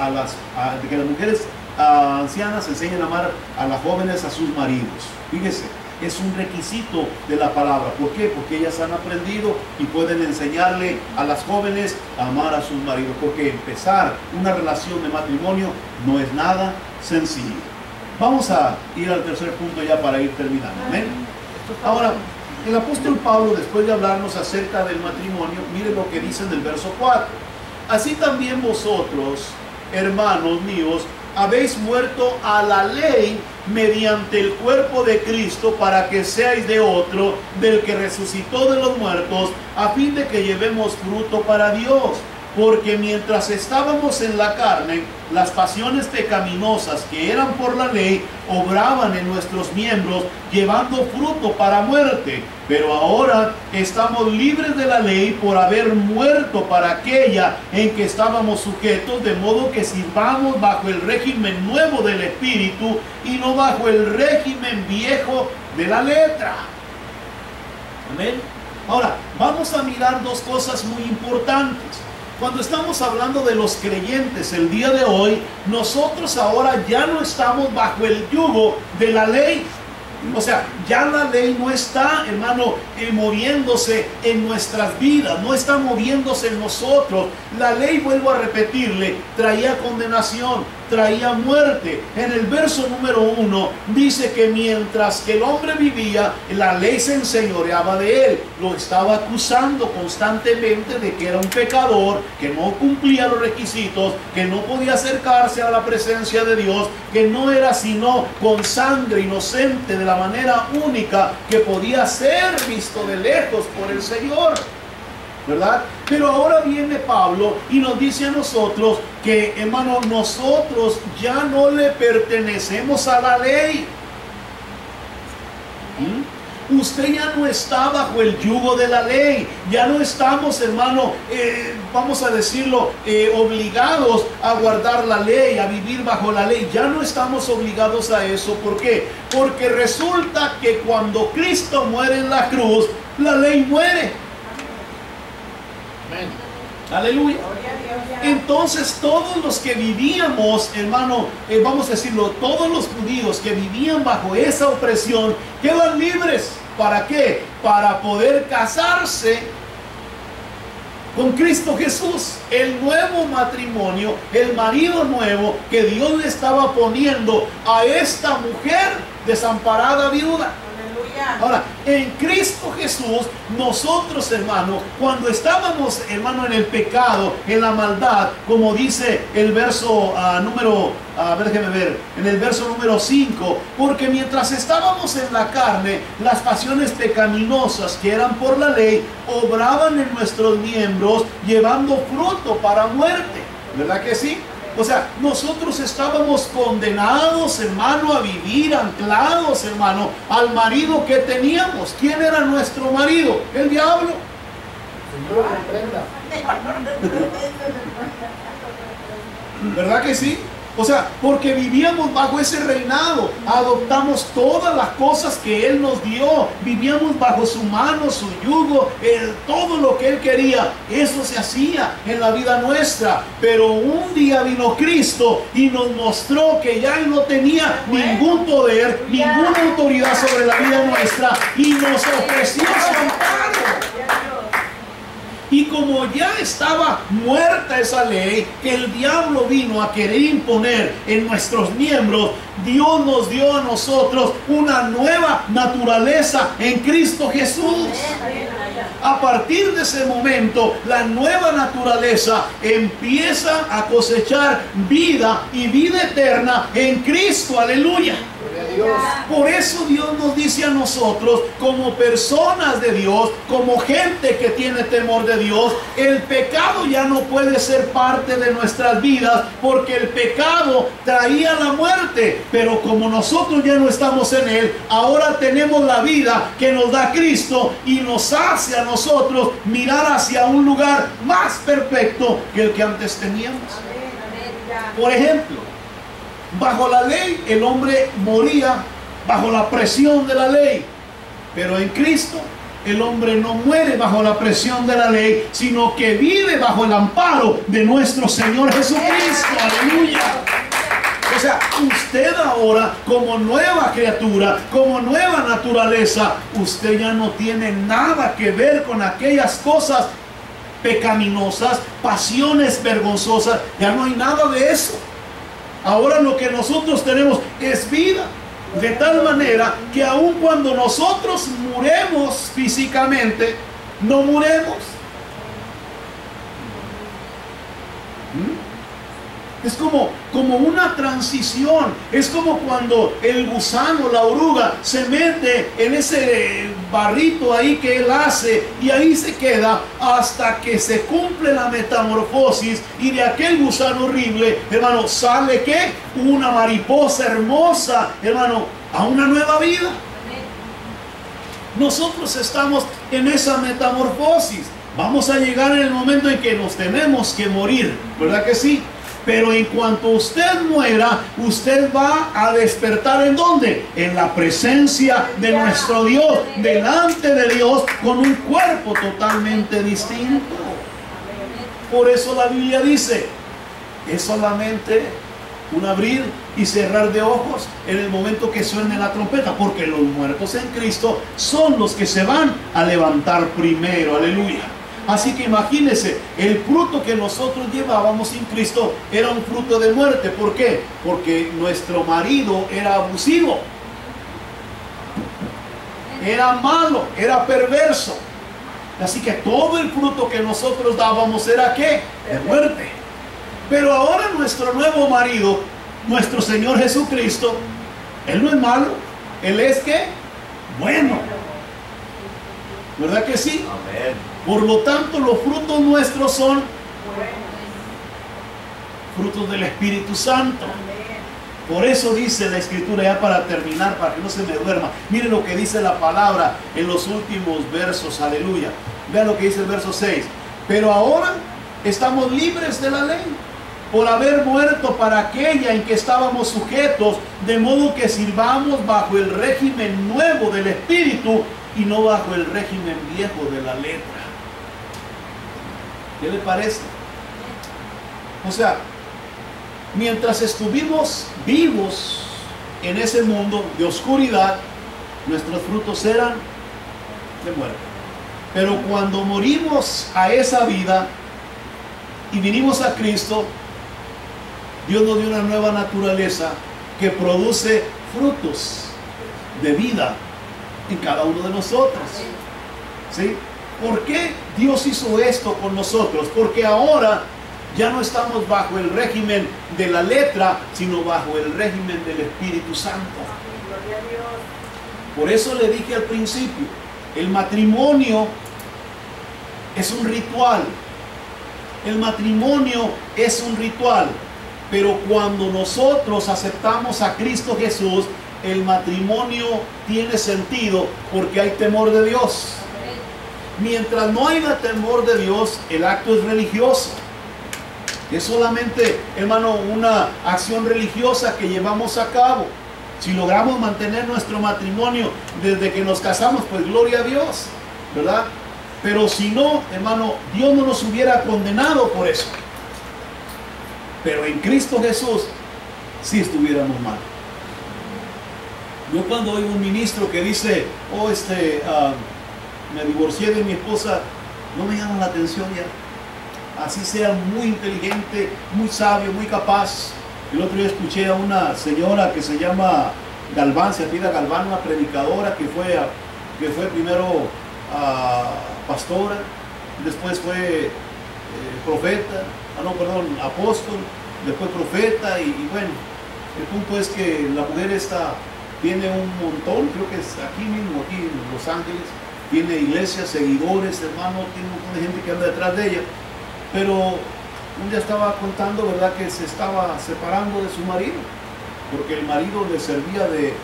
que las mujeres ancianas enseñen a amar a las jóvenes a sus maridos. Fíjese, es un requisito de la palabra. ¿Por qué? Porque ellas han aprendido y pueden enseñarle a las jóvenes a amar a sus maridos. Porque empezar una relación de matrimonio no es nada sencillo. Vamos a ir al tercer punto ya para ir terminando. ¿Amén? Ahora, el apóstol Pablo, después de hablarnos acerca del matrimonio, mire lo que dice en el verso 4. Así también vosotros, hermanos míos, habéis muerto a la ley mediante el cuerpo de Cristo, para que seáis de otro, del que resucitó de los muertos, a fin de que llevemos fruto para Dios. Porque mientras estábamos en la carne, las pasiones pecaminosas que eran por la ley obraban en nuestros miembros, llevando fruto para muerte. Pero ahora estamos libres de la ley por haber muerto para aquella en que estábamos sujetos, de modo que sirvamos bajo el régimen nuevo del Espíritu y no bajo el régimen viejo de la letra. Amén. Ahora, vamos a mirar dos cosas muy importantes. Cuando estamos hablando de los creyentes el día de hoy, nosotros ahora ya no estamos bajo el yugo de la ley. O sea, ya la ley no está, hermano, moviéndose en nuestras vidas, no está moviéndose en nosotros. La ley, vuelvo a repetirle, traía condenación, traía muerte. En el verso número 1 dice que mientras que el hombre vivía, la ley se enseñoreaba de él. Lo estaba acusando constantemente de que era un pecador, que no cumplía los requisitos, que no podía acercarse a la presencia de Dios, que no era sino con sangre inocente, de la manera única que podía ser visto de lejos por el Señor, ¿verdad? Pero ahora viene Pablo y nos dice a nosotros que, hermano, nosotros ya no le pertenecemos a la ley. Usted ya no está bajo el yugo de la ley. Ya no estamos, hermano, vamos a decirlo, obligados a guardar la ley, a vivir bajo la ley. Ya no estamos obligados a eso. ¿Por qué? Porque resulta que cuando Cristo muere en la cruz, la ley muere. Amén. Aleluya. Entonces todos los que vivíamos, hermano, vamos a decirlo, todos los judíos que vivían bajo esa opresión, quedan libres. ¿Para qué? Para poder casarse con Cristo Jesús. El nuevo matrimonio, el marido nuevo que Dios le estaba poniendo a esta mujer desamparada viuda. Ahora, en Cristo Jesús, nosotros, hermano, cuando estábamos, hermano, en el pecado, en la maldad, como dice el verso en el verso número 5, porque mientras estábamos en la carne, las pasiones pecaminosas que eran por la ley, obraban en nuestros miembros, llevando fruto para muerte. ¿Verdad que sí? O sea, nosotros estábamos condenados, hermano, a vivir anclados, hermano, al marido que teníamos. ¿Quién era nuestro marido? El diablo. Señor, reprenda. ¿Verdad que sí? O sea, porque vivíamos bajo ese reinado, adoptamos todas las cosas que Él nos dio, vivíamos bajo su mano, su yugo, todo lo que Él quería, eso se hacía en la vida nuestra. Pero un día vino Cristo y nos mostró que ya Él no tenía ningún poder, ninguna autoridad sobre la vida nuestra, y nos ofreció su amparo. Y como ya estaba muerta esa ley que el diablo vino a querer imponer en nuestros miembros, Dios nos dio a nosotros una nueva naturaleza en Cristo Jesús. A partir de ese momento, la nueva naturaleza empieza a cosechar vida y vida eterna en Cristo. Aleluya. Por eso Dios nos dice a nosotros, como personas de Dios, como gente que tiene temor de Dios, el pecado ya no puede ser parte de nuestras vidas, porque el pecado traía la muerte. Pero como nosotros ya no estamos en él, ahora tenemos la vida que nos da Cristo, y nos hace a nosotros mirar hacia un lugar más perfecto que el que antes teníamos. Por ejemplo, bajo la ley el hombre moría bajo la presión de la ley, pero en Cristo el hombre no muere bajo la presión de la ley, sino que vive bajo el amparo de nuestro Señor Jesucristo. Aleluya. O sea, usted ahora, como nueva criatura, como nueva naturaleza, usted ya no tiene nada que ver con aquellas cosas pecaminosas, pasiones vergonzosas. Ya no hay nada de eso. Ahora lo que nosotros tenemos es vida, de tal manera que aun cuando nosotros muremos físicamente, no muremos. Es como una transición. Es como cuando el gusano, la oruga, se mete en ese barrito ahí que él hace, y ahí se queda hasta que se cumple la metamorfosis, y de aquel gusano horrible, hermano, sale ¿qué? Una mariposa hermosa, hermano, a una nueva vida. Nosotros estamos en esa metamorfosis. Vamos a llegar en el momento en que nos tenemos que morir, ¿verdad que sí? Pero en cuanto usted muera, usted va a despertar ¿en dónde? En la presencia de nuestro Dios, delante de Dios, con un cuerpo totalmente distinto. Por eso la Biblia dice, es solamente un abrir y cerrar de ojos en el momento que suene la trompeta, porque los muertos en Cristo son los que se van a levantar primero. Aleluya. Así que imagínense, el fruto que nosotros llevábamos en Cristo era un fruto de muerte. ¿Por qué? Porque nuestro marido era abusivo, era malo, era perverso. Así que todo el fruto que nosotros dábamos era ¿qué? De muerte. Pero ahora nuestro nuevo marido, nuestro Señor Jesucristo, Él no es malo, Él es ¿qué? Bueno. ¿Verdad que sí? Amén. Por lo tanto, los frutos nuestros son frutos del Espíritu Santo. Por eso dice la Escritura, ya para terminar, para que no se me duerma, miren lo que dice la palabra en los últimos versos. Aleluya. Vean lo que dice el verso 6. Pero ahora estamos libres de la ley, por haber muerto para aquella en que estábamos sujetos, de modo que sirvamos bajo el régimen nuevo del Espíritu y no bajo el régimen viejo de la letra. ¿Qué le parece? O sea, mientras estuvimos vivos en ese mundo de oscuridad, nuestros frutos eran de muerte. Pero cuando morimos a esa vida y vinimos a Cristo, Dios nos dio una nueva naturaleza que produce frutos de vida en cada uno de nosotros. ¿Sí? ¿Por qué Dios hizo esto con nosotros? Porque ahora ya no estamos bajo el régimen de la letra, sino bajo el régimen del Espíritu Santo. Por eso le dije al principio, el matrimonio es un ritual. El matrimonio es un ritual. Pero cuando nosotros aceptamos a Cristo Jesús, el matrimonio tiene sentido porque hay temor de Dios. Mientras no haya temor de Dios, el acto es religioso. Es solamente, hermano, una acción religiosa que llevamos a cabo. Si logramos mantener nuestro matrimonio desde que nos casamos, pues gloria a Dios, ¿verdad? Pero si no, hermano, Dios no nos hubiera condenado por eso. Pero en Cristo Jesús sí estuviéramos mal. Yo cuando oigo un ministro que dice, oh, me divorcié de mi esposa, no me llama la atención ya. Así sea muy inteligente, muy sabio, muy capaz. El otro día escuché a una señora que se llama Galván, se apellida Galván, una predicadora que fue primero pastora, después fue profeta, apóstol, después profeta y bueno, el punto es que la mujer tiene un montón, creo que es aquí mismo, aquí en Los Ángeles, tiene iglesias, seguidores, hermano, tiene un montón de gente que anda detrás de ella, pero un día estaba contando, ¿verdad?, que se estaba separando de su marido, porque el marido le servía le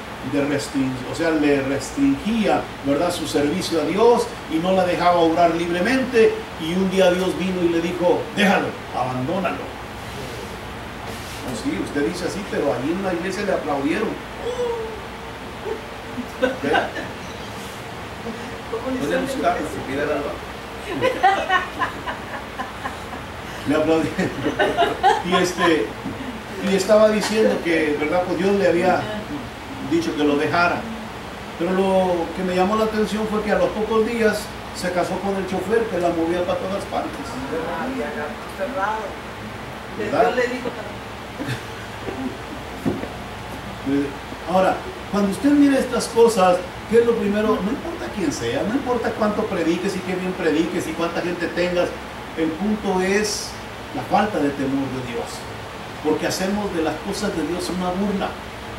restringía, ¿verdad?, su servicio a Dios y no la dejaba orar libremente, y un día Dios vino y le dijo, déjalo, abandónalo. No, sí, usted dice así, pero allí en la iglesia le aplaudieron. ¿Okay? Pueden buscarlo, si pide algo. Le aplaudieron. Y estaba diciendo que, ¿verdad?, pues Dios le había dicho que lo dejara. Pero lo que me llamó la atención fue que a los pocos días se casó con el chofer que la movía para todas partes. ¿Verdad? Dios le dijo también. Ahora, cuando usted mira estas cosas, ¿qué es lo primero? No importa quién sea, no importa cuánto prediques y qué bien prediques y cuánta gente tengas, el punto es la falta de temor de Dios. Porque hacemos de las cosas de Dios una burla.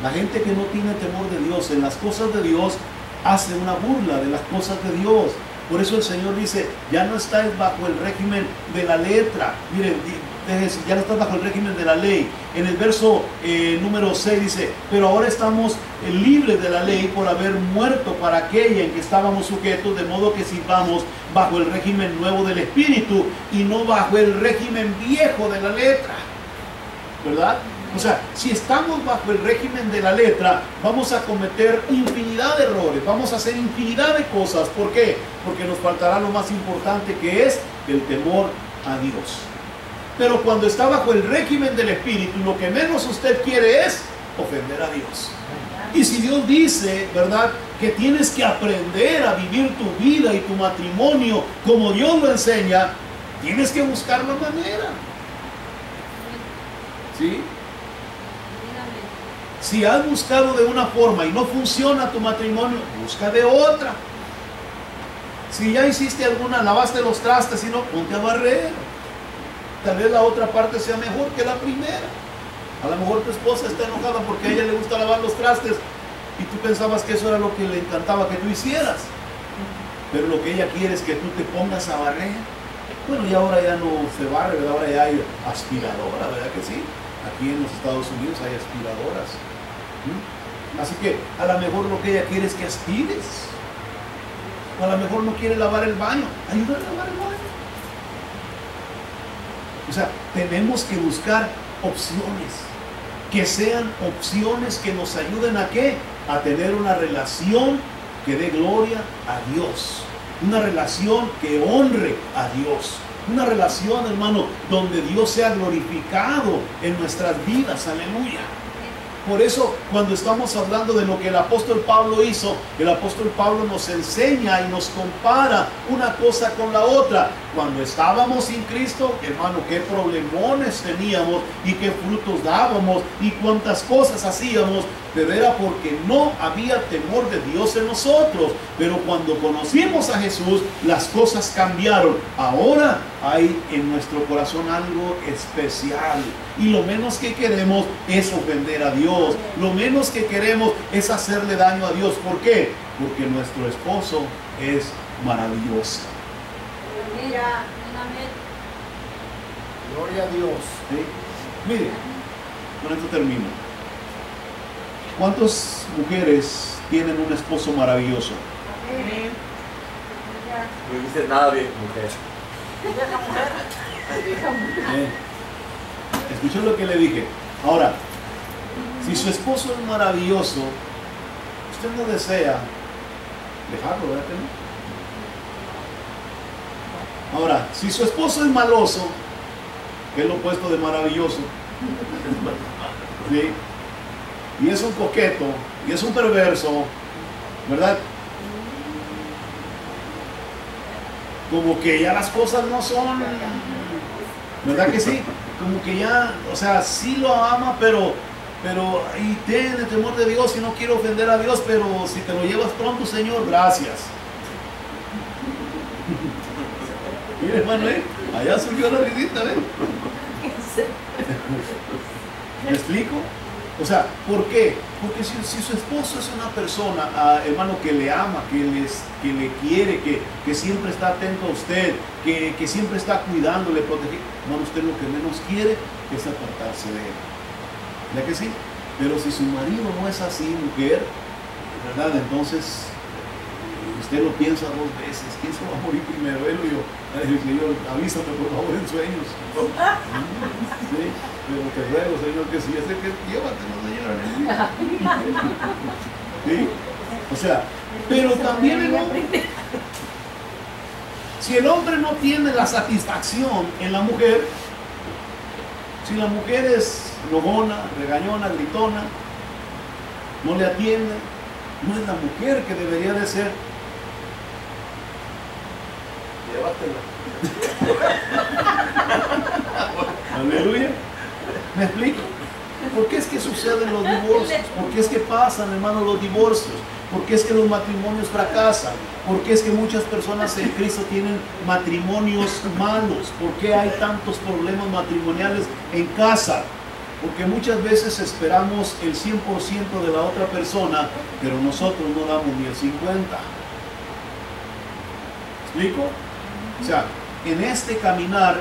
La gente que no tiene temor de Dios en las cosas de Dios hace una burla de las cosas de Dios. Por eso el Señor dice, ya no estáis bajo el régimen de la letra. Miren, ya no estás bajo el régimen de la ley. En el verso número 6 dice, pero ahora estamos libres de la ley por haber muerto para aquella en que estábamos sujetos, de modo que sirvamos bajo el régimen nuevo del Espíritu y no bajo el régimen viejo de la letra. ¿Verdad? O sea, si estamos bajo el régimen de la letra, vamos a cometer infinidad de errores, vamos a hacer infinidad de cosas. ¿Por qué? Porque nos faltará lo más importante, que es el temor a Dios. Pero cuando está bajo el régimen del Espíritu, lo que menos usted quiere es ofender a Dios. Y si Dios dice, ¿verdad?, que tienes que aprender a vivir tu vida y tu matrimonio como Dios lo enseña, tienes que buscar la manera. ¿Sí? Si has buscado de una forma y no funciona tu matrimonio, busca de otra. Si ya hiciste lavaste los trastes y no, ponte a barrer. Tal vez la otra parte sea mejor que la primera. A lo mejor tu esposa está enojada porque a ella le gusta lavar los trastes y tú pensabas que eso era lo que le encantaba que tú hicieras. Pero lo que ella quiere es que tú te pongas a barrer. Bueno, y ahora ya no se barre, ¿verdad? Ahora ya hay aspiradora, ¿verdad que sí? Aquí en los Estados Unidos hay aspiradoras. Así que a lo mejor lo que ella quiere es que aspires. O a lo mejor no quiere lavar el baño. Ayúdale a lavar el baño. O sea, tenemos que buscar opciones. Que sean opciones que nos ayuden ¿a qué? A tener una relación que dé gloria a Dios. Una relación que honre a Dios. Una relación, hermano, donde Dios sea glorificado en nuestras vidas. Aleluya. Por eso, cuando estamos hablando de lo que el apóstol Pablo hizo, el apóstol Pablo nos enseña y nos compara una cosa con la otra. Cuando estábamos sin Cristo, hermano, qué problemones teníamos y qué frutos dábamos y cuántas cosas hacíamos, pero era porque no había temor de Dios en nosotros. Pero cuando conocimos a Jesús, las cosas cambiaron. Ahora hay en nuestro corazón algo especial y lo menos que queremos es ofender a Dios. Lo menos que queremos es hacerle daño a Dios. ¿Por qué? Porque nuestro esposo es maravilloso. Mira, Gloria a Dios. ¿Sí? Mire, con esto termino. ¿Cuántas mujeres tienen un esposo maravilloso? amén. No dices nada bien, mujer. ¿Eh? Escuchó lo que le dije. Ahora, si su esposo es maravilloso, usted no desea dejarlo, ¿verdad que no? Ahora, si su esposo es maloso, que es lo opuesto de maravilloso, ¿sí? Y es un coqueto, y es un perverso, ¿verdad? Como que ya las cosas no son, ¿verdad que sí? Como que ya, o sea, sí lo ama, pero y ten el temor de Dios y no quiero ofender a Dios, pero si te lo llevas pronto, Señor, gracias. Mire, hermano, allá subió la risita, ¿ven? ¿Me explico? O sea, ¿por qué? Porque si su esposo es una persona, hermano, que le ama, que le quiere, que siempre está atento a usted, que siempre está cuidándole, protegiendo, hermano, usted lo que menos quiere es apartarse de él. ¿Verdad que sí? Pero si su marido no es así, mujer, ¿verdad? Entonces, usted lo piensa dos veces. ¿Quién se va a morir primero, él o yo? Señor, avísame por favor en sueños. Sí, pero te ruego, Señor, que si es el que llévatelo, Señor. ¿Sí? O sea, pero también el hombre, si el hombre no tiene la satisfacción en la mujer, si la mujer es enojona, regañona, gritona, no le atiende, no es la mujer que debería de ser. Llévatela. Aleluya. ¿Me explico? ¿Por qué es que suceden los divorcios? ¿Por qué es que pasan, hermano, los divorcios? ¿Por qué es que los matrimonios fracasan? ¿Por qué es que muchas personas en Cristo tienen matrimonios malos? ¿Por qué hay tantos problemas matrimoniales en casa? Porque muchas veces esperamos el 100% de la otra persona, pero nosotros no damos ni el 50%. ¿Me explico? O sea, en este caminar,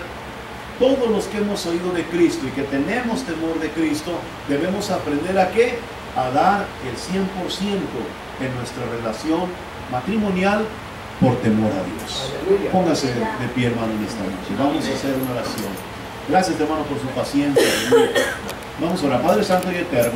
todos los que hemos oído de Cristo y que tenemos temor de Cristo, debemos aprender a ¿qué? A dar el 100% en nuestra relación matrimonial por temor a Dios. Aleluya. Póngase de pie, hermano, en esta noche. Vamos a hacer una oración. Gracias, hermano, por su paciencia. Vamos a orar. Padre Santo y Eterno.